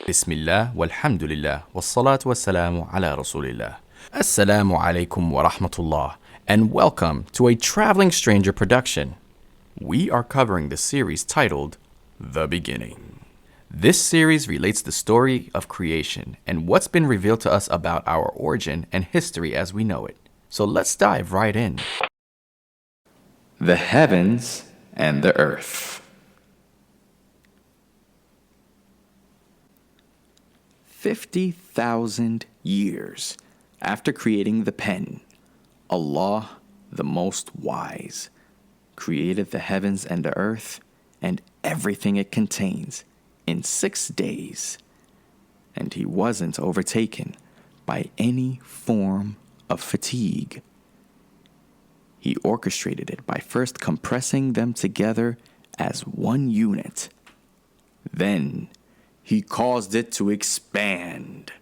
Bismillah, walhamdulillah, wassalatu wassalamu ala rasulillah. Assalamu alaikum wa rahmatullah, and welcome to a Traveling Stranger production. We are covering the series titled The Beginning. This series relates the story of creation and what's been revealed to us about our origin and history as we know it. So let's dive right in. The heavens and the earth. 50,000 years after creating the pen, Allah, the Most Wise, created the heavens and the earth and everything it contains in 6 days, and He wasn't overtaken by any form of fatigue. He orchestrated it by first compressing them together as one unit. Then He caused it to expand.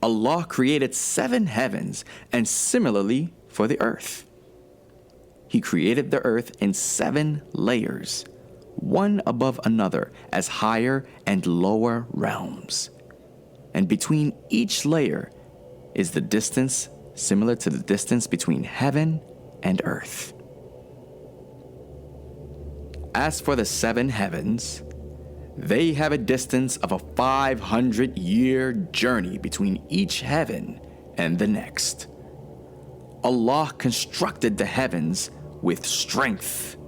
Allah created 7 heavens, and similarly for the earth. He created the earth in 7 layers, one above another as higher and lower realms. And between each layer is the distance similar to the distance between heaven and earth. As for the 7 heavens, they have a distance of a 500-year journey between each heaven and the next. Allah constructed the heavens with strength,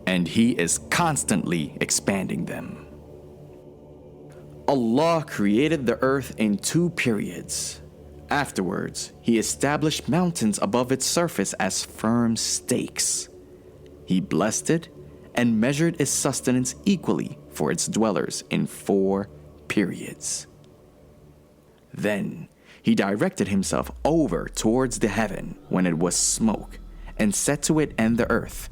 and He is constantly expanding them. Allah created the earth in 2 periods. Afterwards, He established mountains above its surface as firm stakes. He blessed it and measured its sustenance equally for its dwellers in 4 periods. Then He directed Himself over towards the heaven when it was smoke, and said to it and the earth,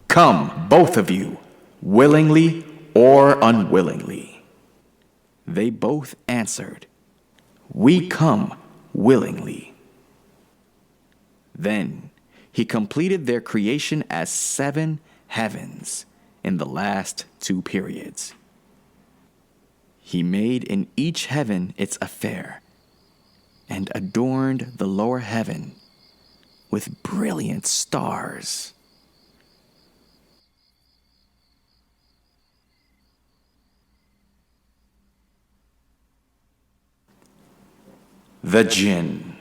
"Come, both of you, willingly or unwillingly." They both answered, "We come willingly." Then He completed their creation as 7 heavens in the last 2 periods. He made in each heaven its affair, and adorned the lower heaven with brilliant stars. The Jinn.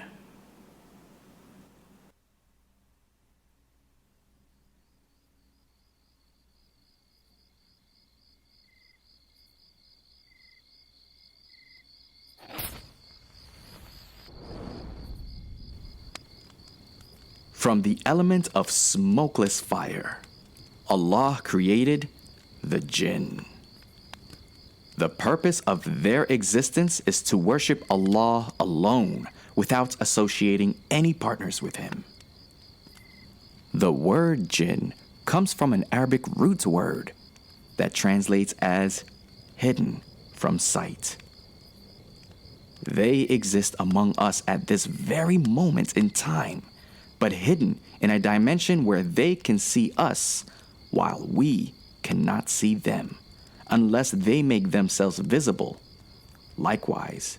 From the element of smokeless fire, Allah created the Jinn. The purpose of their existence is to worship Allah alone without associating any partners with Him. The word Jinn comes from an Arabic root word that translates as hidden from sight. They exist among us at this very moment in time, but hidden in a dimension where they can see us while we cannot see them, unless they make themselves visible. Likewise,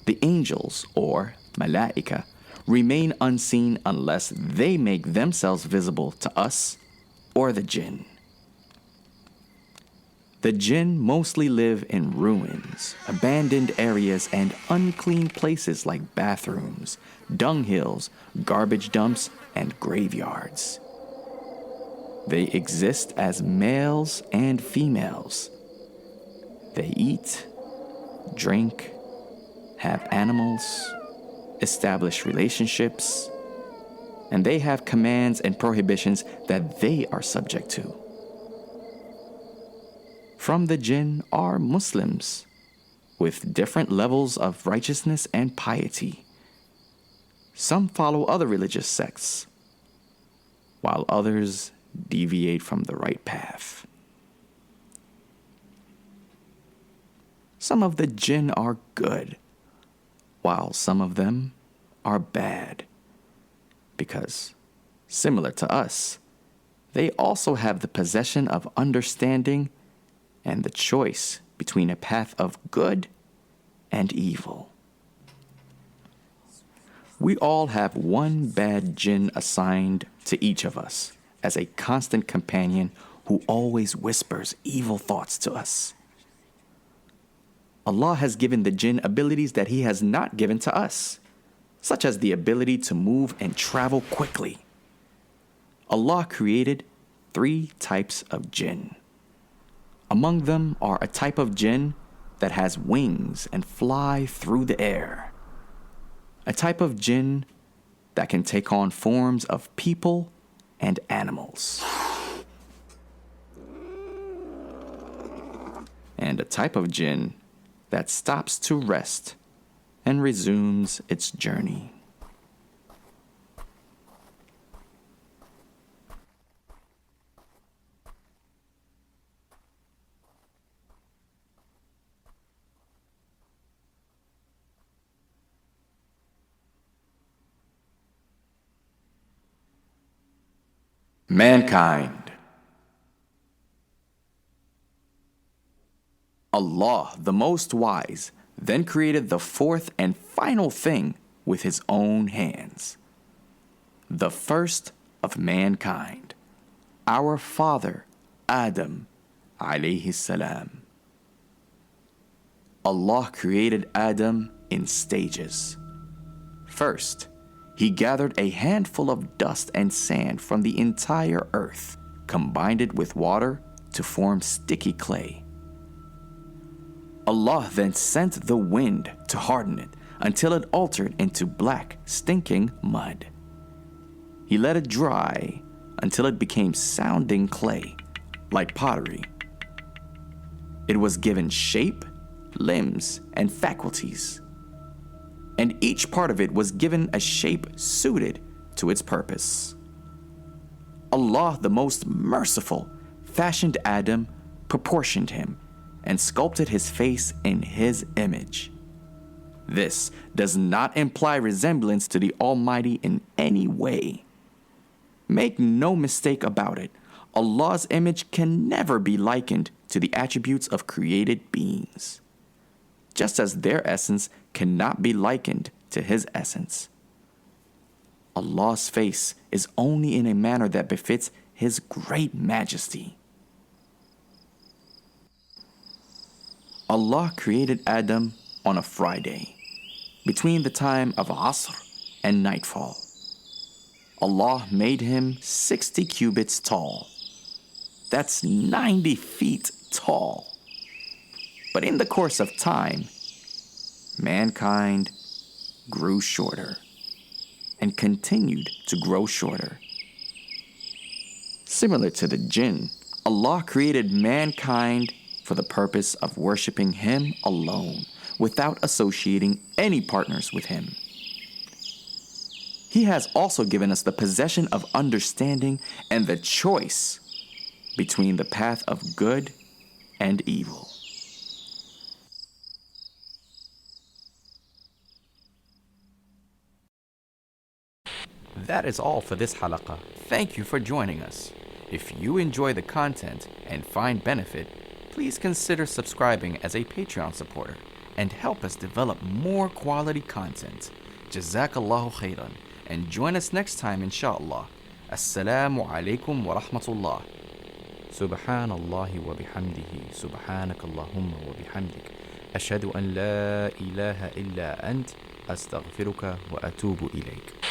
the angels, or malaika, remain unseen unless they make themselves visible to us or the jinn. The jinn mostly live in ruins, abandoned areas, and unclean places like bathrooms, dunghills, garbage dumps, and graveyards. They exist as males and females. They eat, drink, have animals, establish relationships, and they have commands and prohibitions that they are subject to. From the jinn are Muslims with different levels of righteousness and piety. Some follow other religious sects, while others deviate from the right path. Some of the jinn are good, while some of them are bad, because, similar to us, they also have the possession of understanding and the choice between a path of good and evil. We all have one bad jinn assigned to each of us as a constant companion who always whispers evil thoughts to us. Allah has given the jinn abilities that He has not given to us, such as the ability to move and travel quickly. Allah created 3 types of jinn. Among them are a type of jinn that has wings and fly through the air, a type of jinn that can take on forms of people and animals, and a type of jinn that stops to rest and resumes its journey. Mankind. Allah, the Most Wise, then created the 4th and final thing with His own hands. The first of mankind, our father, Adam, alayhi salam. Allah created Adam in stages. First, He gathered a handful of dust and sand from the entire earth, combined it with water to form sticky clay. Allah then sent the wind to harden it until it altered into black, stinking mud. He let it dry until it became sounding clay, like pottery. It was given shape, limbs, and faculties, and each part of it was given a shape suited to its purpose. Allah, the Most Merciful, fashioned Adam, proportioned him, and sculpted his face in His image. This does not imply resemblance to the Almighty in any way. Make no mistake about it, Allah's image can never be likened to the attributes of created beings, just as their essence cannot be likened to His essence. Allah's face is only in a manner that befits His great majesty. Allah created Adam on a Friday, between the time of Asr and nightfall. Allah made him 60 cubits tall. That's 90 feet tall. But in the course of time, mankind grew shorter and continued to grow shorter. Similar to the jinn, Allah created mankind for the purpose of worshiping Him alone, without associating any partners with Him. He has also given us the possession of understanding and the choice between the path of good and evil. That is all for this halaqa. Thank you for joining us. If you enjoy the content and find benefit, please consider subscribing as a Patreon supporter and help us develop more quality content. Jazakallahu khairan. And join us next time, insha'Allah. Assalamu alaikum wa rahmatullah. Subhanallah wa bihamdihi. Subhanakallahumma wa bihamdik. Ashhadu an la ilaha illa ant. Astaghfiruka wa atubu ilayk.